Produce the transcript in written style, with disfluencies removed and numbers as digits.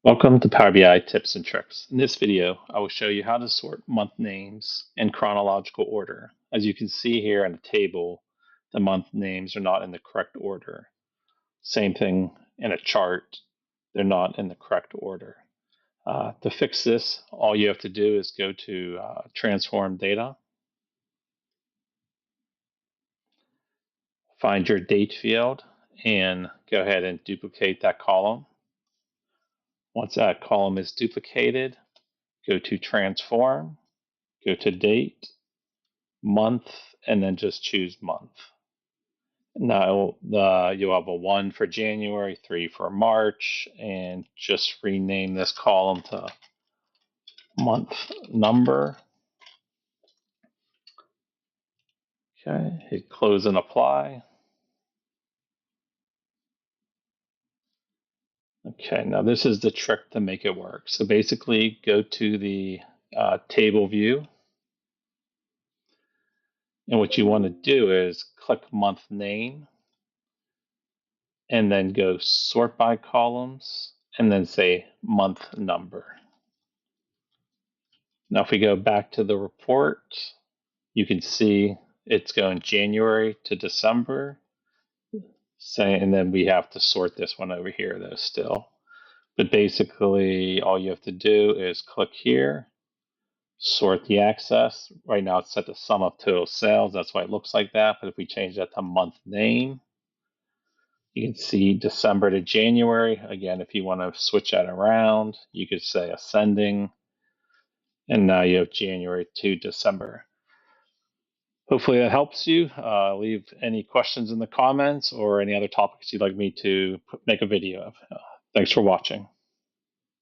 Welcome to Power BI Tips and Tricks. In this video, I will show you how to sort month names in chronological order. As you can see here in the table, the month names are not in the correct order. Same thing in a chart, they're not in the correct order. To fix this, all you have to do is go to Transform Data, find your date field, and go ahead and duplicate that column. Once that column is duplicated, go to Transform, go to Date, month, and then just choose month. Now you'll have a 1 for January, 3 for March, and just rename this column to month number. Okay, hit close and apply. Okay, now this is the trick to make it work. So basically go to the table view. And what you want to do is click month name and then go sort by columns and then say month number. Now, if we go back to the report, you can see it's going January to December. And then we have to sort this one over here, though, still. But basically, all you have to do is click here, sort the access. Right now, it's set to sum of total sales. That's why it looks like that. But if we change that to month name, you can see December to January. Again, if you want to switch that around, you could say ascending. And now you have January to December. Hopefully that helps you. Leave any questions in the comments or any other topics you'd like me to make a video of. Thanks for watching.